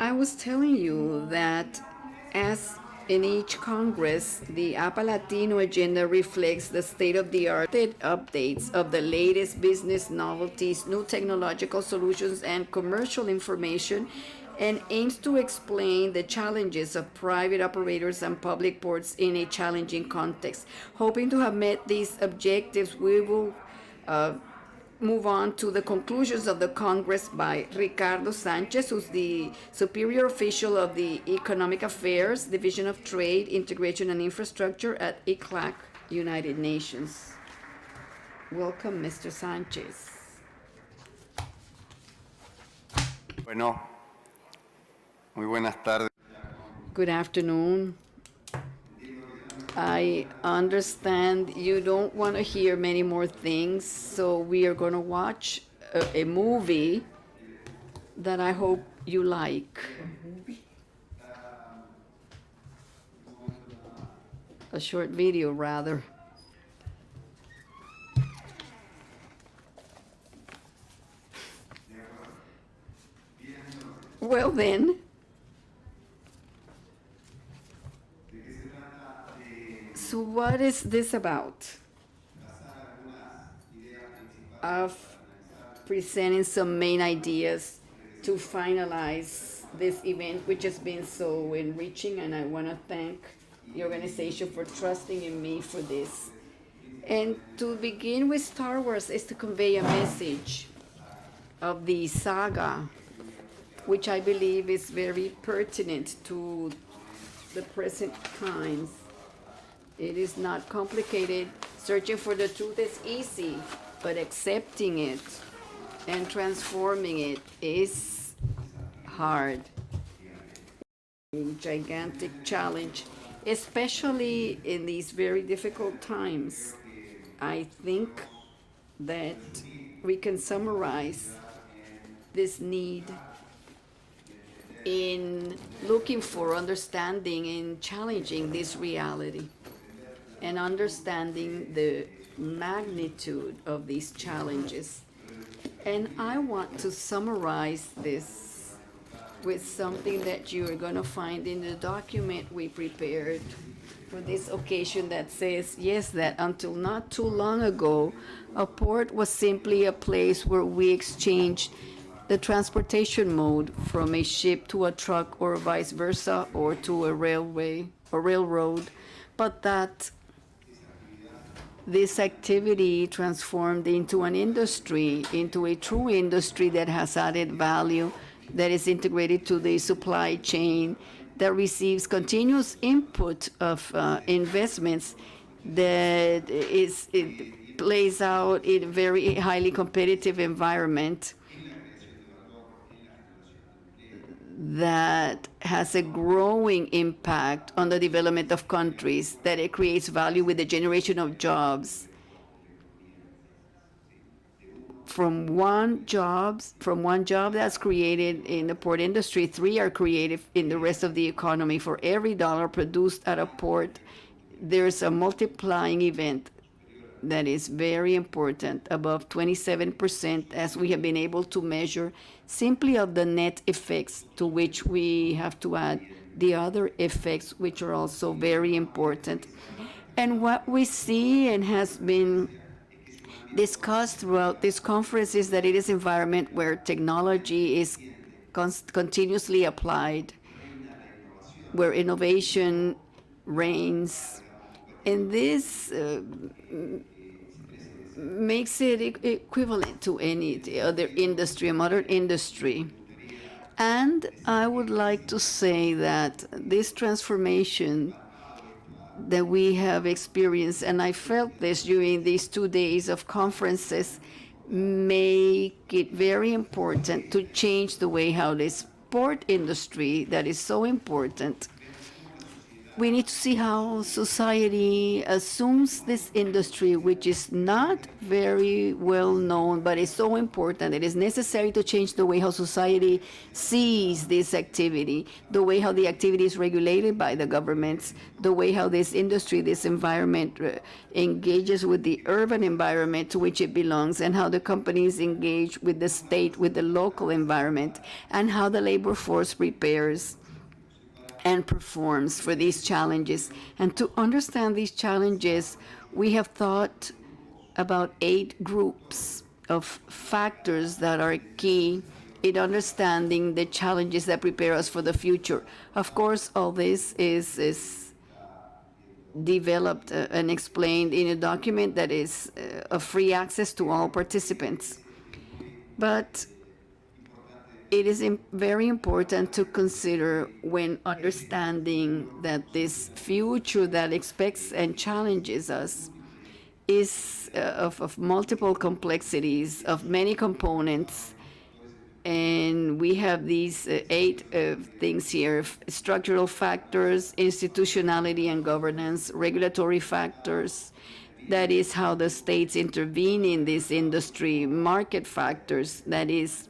I was telling you that as in each Congress, the AAPA Latino agenda reflects the state-of-the-art updates of the latest business novelties, new technological solutions, and commercial information, and aims to explain the challenges of private operators and public ports in a challenging context. Hoping to have met these objectives, we will move on to the conclusions of the Congress by Ricardo Sánchez, who's the superior official of the Economic Affairs Division of Trade, Integration and Infrastructure at ECLAC, United Nations. Welcome, Mr. Sánchez. Bueno, muy buenas tardes. Good afternoon. I understand you don't want to hear many more things, so we are going to watch a movie that I hope you like. A short video, rather. Well then, so what is this about? Of presenting some main ideas to finalize this event, which has been so enriching, and I want to thank the organization for trusting in me for this. And to begin with Star Wars is to convey a message of the saga, which I believe is very pertinent to the present times. It is not complicated. Searching for the truth is easy, but accepting it and transforming it is hard. A gigantic challenge, especially in these very difficult times. I think that we can summarize this need in looking for understanding and challenging this reality, and understanding the magnitude of these challenges. And I want to summarize this with something that you are going to find in the document we prepared for this occasion that says, yes, that until not too long ago, a port was simply a place where we exchanged the transportation mode from a ship to a truck or vice versa, or to a railway or railroad, but that this activity transformed into an industry, into a true industry that has added value, that is integrated to the supply chain, that receives continuous input of investments, that it plays out in a very highly competitive environment, that has a growing impact on the development of countries, that it creates value with the generation of jobs. From one job that's created in the port industry, 3 are created in the rest of the economy. For every dollar produced at a port, there's a multiplying event that is very important, above 27%, as we have been able to measure, simply of the net effects, to which we have to add the other effects, which are also very important. And what we see and has been discussed throughout this conference is that it is an environment where technology is continuously applied, where innovation reigns, and this makes it equivalent to any other industry, a modern industry. And I would like to say that this transformation that we have experienced, and I felt this during these 2 days of conferences, make it very important to change the way how this port industry that is so important, we need to see how society assumes this industry, which is not very well known, but is so important. It is necessary to change the way how society sees this activity, the way how the activity is regulated by the governments, the way how this industry, this environment engages with the urban environment to which it belongs, and how the companies engage with the state, with the local environment, and how the labor force prepares and performs for these challenges. And to understand these challenges, we have thought about 8 groups of factors that are key in understanding the challenges that prepare us for the future. Of course, all this is developed and explained in a document that is of free access to all participants. But it is very important to consider when understanding that this future that expects and challenges us is of multiple complexities, of many components. And we have these 8 things here: structural factors, institutionality and governance, regulatory factors, that is how the states intervene in this industry, market factors, that is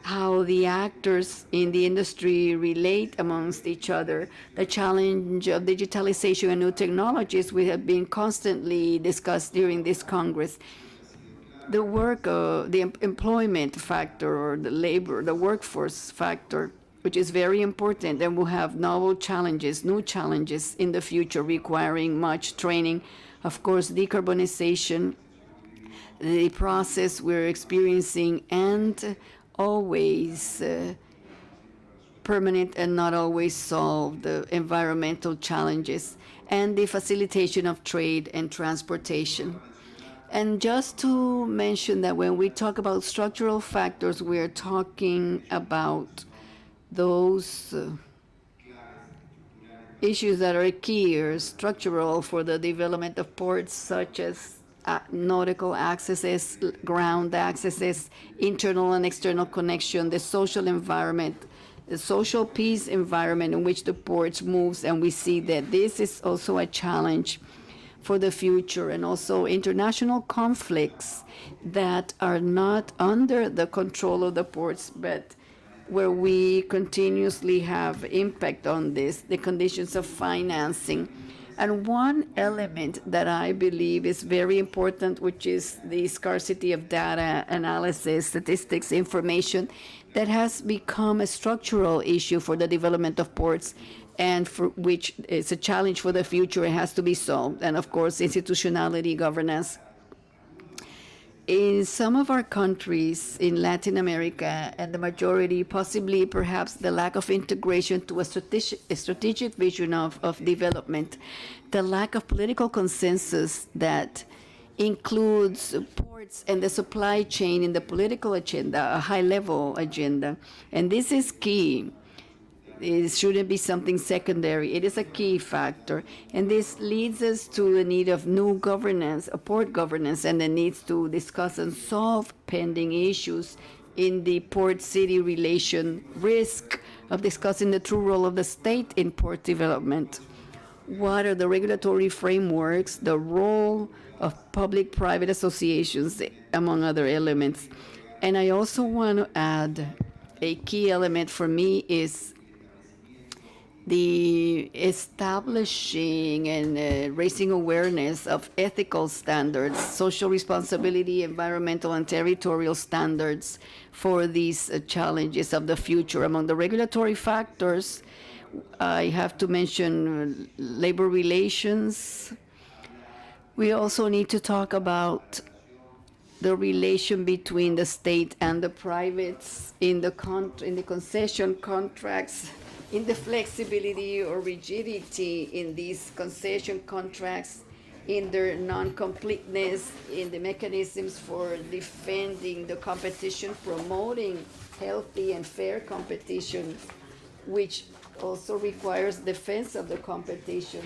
how the actors in the industry relate amongst each other, the challenge of digitalization and new technologies, which have been constantly discussed during this Congress, the employment factor, or the labor, the workforce factor, which is very important, and will have novel challenges, new challenges in the future requiring much training. Of course, decarbonization, the process we're experiencing, and always permanent and not always solved environmental challenges, and the facilitation of trade and transportation. And just to mention that when we talk about structural factors, we are talking about those issues that are key or structural for the development of ports, such as nautical accesses, ground accesses, internal and external connection, the social environment, the social peace environment in which the ports moves. And we see that this is also a challenge for the future, and also international conflicts that are not under the control of the ports, but where we continuously have impact on this, the conditions of financing. And one element that I believe is very important, which is the scarcity of data, analysis, statistics, information, that has become a structural issue for the development of ports, and for which is a challenge for the future. It has to be solved. And of course, institutionality, governance. In some of our countries in Latin America, and the majority, possibly perhaps the lack of integration to a strategic vision of development, the lack of political consensus that includes ports and the supply chain in the political agenda, a high-level agenda. And this is key. It shouldn't be something secondary. It is a key factor. And this leads us to the need of new governance, port governance, and the needs to discuss and solve pending issues in the port-city relation, risk of discussing the true role of the state in port development. What are the regulatory frameworks, the role of public-private associations, among other elements. And I also want to add a key element for me is the establishing and raising awareness of ethical standards, social responsibility, environmental and territorial standards for these challenges of the future. Among the regulatory factors, I have to mention labor relations. We also need to talk about the relation between the state and the privates in the concession contracts, in the flexibility or rigidity in these concession contracts, in their non-completeness, in the mechanisms for defending the competition, promoting healthy and fair competition, which also requires defense of the competition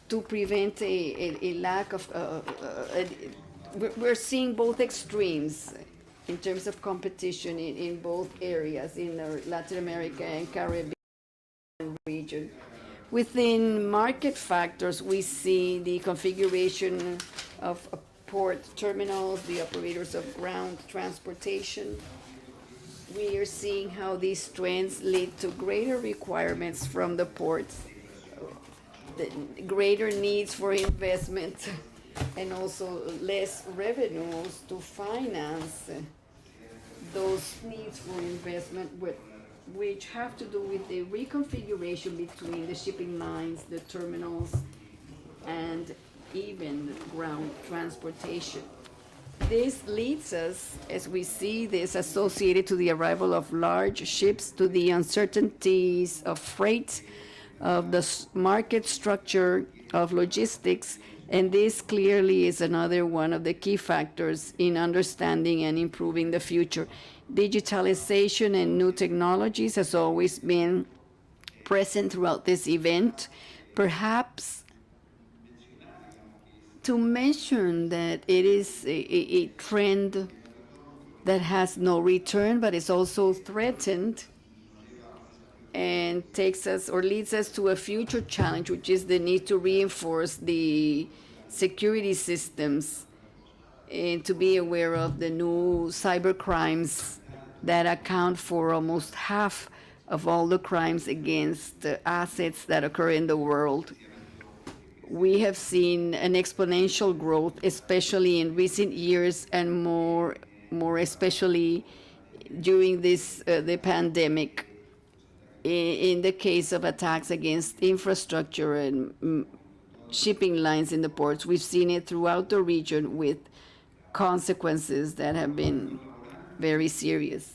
to prevent a lack of, we're seeing both extremes in terms of competition in both areas, in the Latin America and Caribbean region. Within market factors, we see the configuration of port terminals, the operators of ground transportation. We are seeing how these trends lead to greater requirements from the ports, the greater needs for investment, and also less revenues to finance those needs for investment, which have to do with the reconfiguration between the shipping lines, the terminals, and even ground transportation. This leads us, as we see this associated to the arrival of large ships, to the uncertainties of freight, of the market structure, of logistics, and this clearly is another one of the key factors in understanding and improving the future. Digitalization and new technologies has always been present throughout this event. Perhaps to mention that it is a trend that has no return, but is also threatened and takes us or leads us to a future challenge, which is the need to reinforce the security systems and to be aware of the new cyber crimes that account for almost half of all the crimes against assets that occur in the world. We have seen an exponential growth, especially in recent years, and more especially during the pandemic. In the case of attacks against infrastructure and shipping lines in the ports, we've seen it throughout the region with consequences that have been very serious.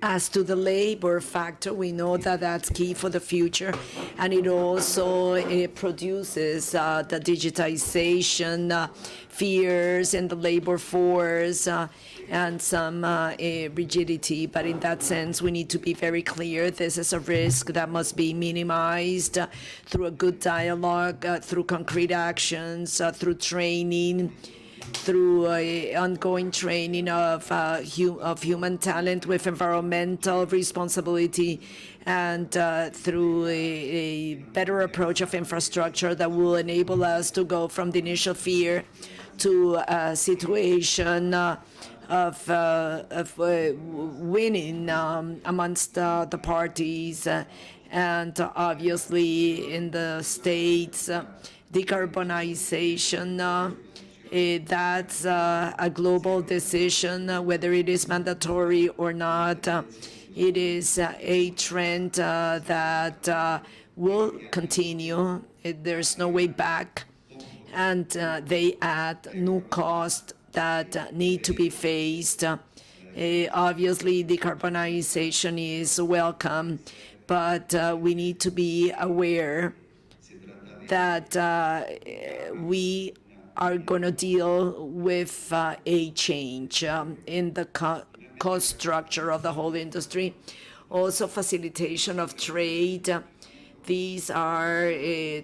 As to the labor factor, we know that that's key for the future, and it also produces the digitization fears in the labor force and some rigidity. But in that sense, we need to be very clear. This is a risk that must be minimized through a good dialogue, through concrete actions, through training, through ongoing training of human talent with environmental responsibility, and through a better approach of infrastructure that will enable us to go from the initial fear to a situation of winning amongst the parties. And obviously in the States, decarbonization, that's a global decision, whether it is mandatory or not. It is a trend that will continue. There's no way back. And they add new costs that need to be faced. Obviously, decarbonization is welcome, but we need to be aware that we are going to deal with a change in the cost structure of the whole industry. Also, facilitation of trade. These are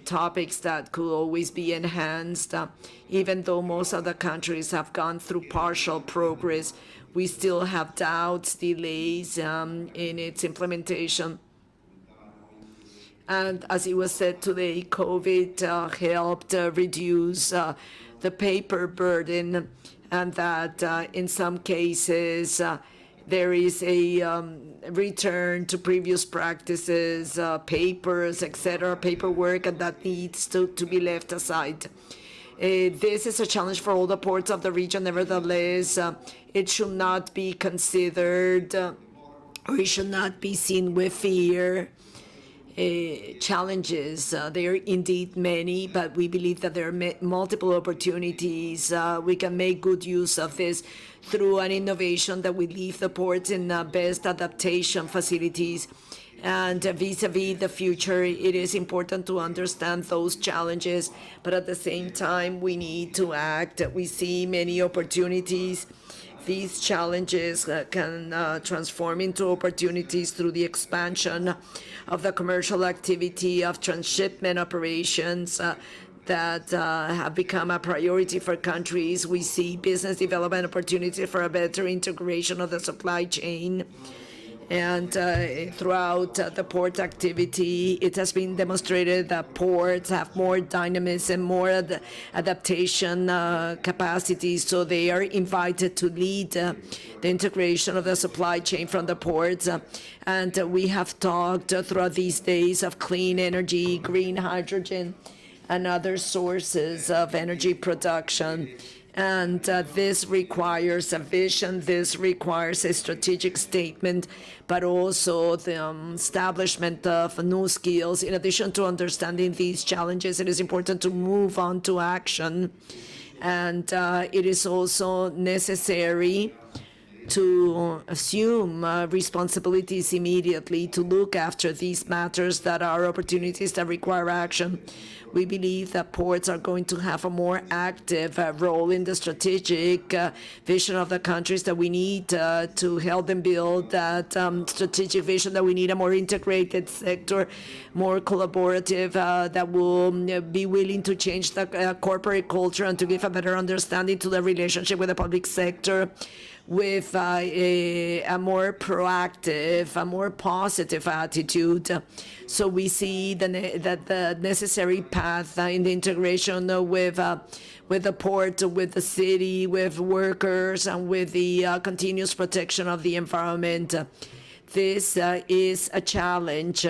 topics that could always be enhanced. Even though most of the countries have gone through partial progress, we still have doubts, delays in its implementation. And as it was said today, COVID helped reduce the paper burden, and that in some cases there is a return to previous practices, papers, etc., paperwork, and that needs to be left aside. This is a challenge for all the ports of the region. Nevertheless, it should not be considered, or it should not be seen with fear. Challenges. There are indeed many, but we believe that there are multiple opportunities. We can make good use of this through an innovation that we leave the ports in best adaptation facilities. And vis-a-vis the future, it is important to understand those challenges, but at the same time, we need to act. We see many opportunities. These challenges can transform into opportunities through the expansion of the commercial activity of transshipment operations that have become a priority for countries. We see business development opportunities for a better integration of the supply chain. And throughout the port activity, it has been demonstrated that ports have more dynamism, more adaptation capacity, so they are invited to lead the integration of the supply chain from the ports. And we have talked throughout these days of clean energy, green hydrogen, and other sources of energy production. And this requires a vision, this requires a strategic statement, but also the establishment of new skills. In addition to understanding these challenges, it is important to move on to action. And it is also necessary to assume responsibilities immediately, to look after these matters that are opportunities that require action. We believe that ports are going to have a more active role in the strategic vision of the countries that we need to help them build that strategic vision, that we need a more integrated sector, more collaborative, that will be willing to change the corporate culture and to give a better understanding to the relationship with the public sector, with a more proactive, a more positive attitude. So we see that the necessary path in the integration with the port, with the city, with workers, and with the continuous protection of the environment. This is a challenge.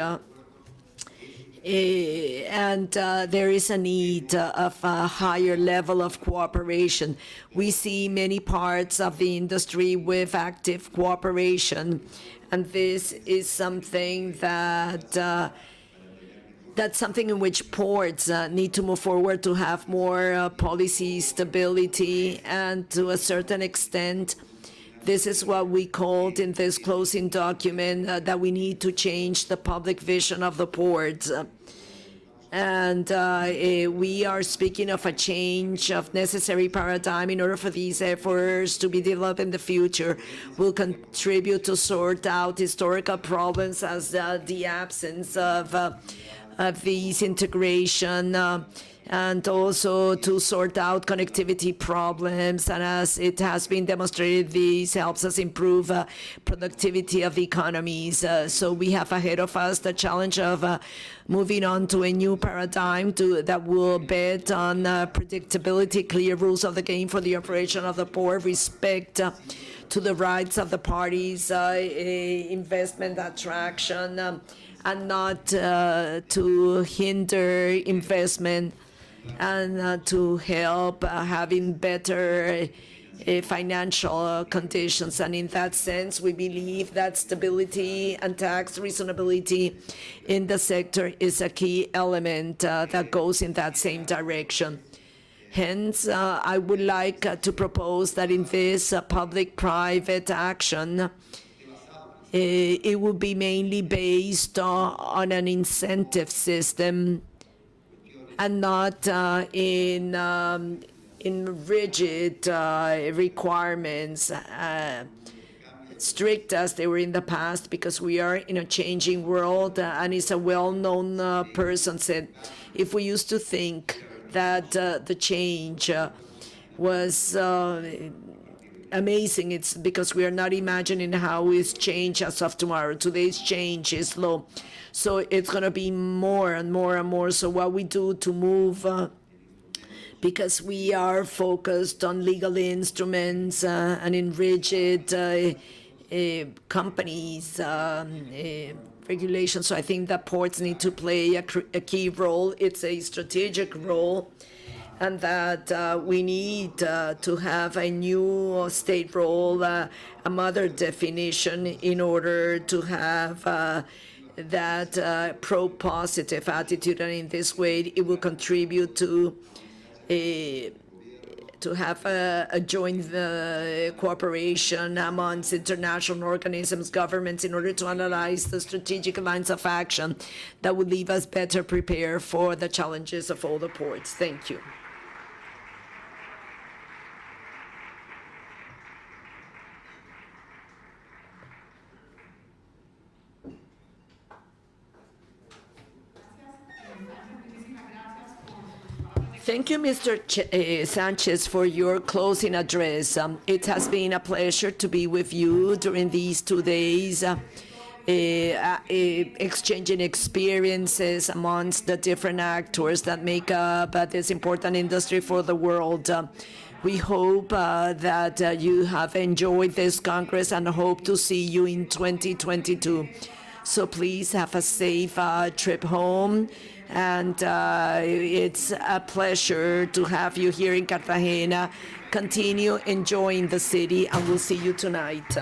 And there is a need of a higher level of cooperation. We see many parts of the industry with active cooperation, and this is something that's something in which ports need to move forward to have more policy stability, and to a certain extent, this is what we called in this closing document, that we need to change the public vision of the ports. And we are speaking of a change of necessary paradigm in order for these efforts to be developed in the future. Will contribute to sort out historical problems as the absence of these integration, and also to sort out connectivity problems. And as it has been demonstrated, this helps us improve productivity of the economies. So we have ahead of us the challenge of moving on to a new paradigm that will bet on predictability, clear rules of the game for the operation of the port, respect to the rights of the parties, investment attraction, and not to hinder investment, and to help having better financial conditions. And in that sense, we believe that stability and tax reasonability in the sector is a key element that goes in that same direction. Hence, I would like to propose that in this public-private action, it will be mainly based on an incentive system, and not in rigid requirements, strict as they were in the past, because we are in a changing world. And it's a well-known person said, if we used to think that the change was amazing, it's because we are not imagining how it's change as of tomorrow. Today's change is slow. So it's going to be more and more and more. So what we do to move, because we are focused on legal instruments and in rigid companies, regulations. So I think that ports need to play a key role. It's a strategic role, and that we need to have a new state role, a mother definition, in order to have that pro-positive attitude. And in this way, it will contribute to have a joint cooperation amongst international organisms, governments, in order to analyze the strategic lines of action that would leave us better prepared for the challenges of all the ports. Thank you. Thank you, Mr. Sanchez, for your closing address. It has been a pleasure to be with you during these 2 days. exchanging experiences amongst the different actors that make up this important industry for the world. We hope that you have enjoyed this Congress and hope to see you in 2022. So please have a safe trip home. And it's a pleasure to have you here in Cartagena. Continue enjoying the city, and we'll see you tonight.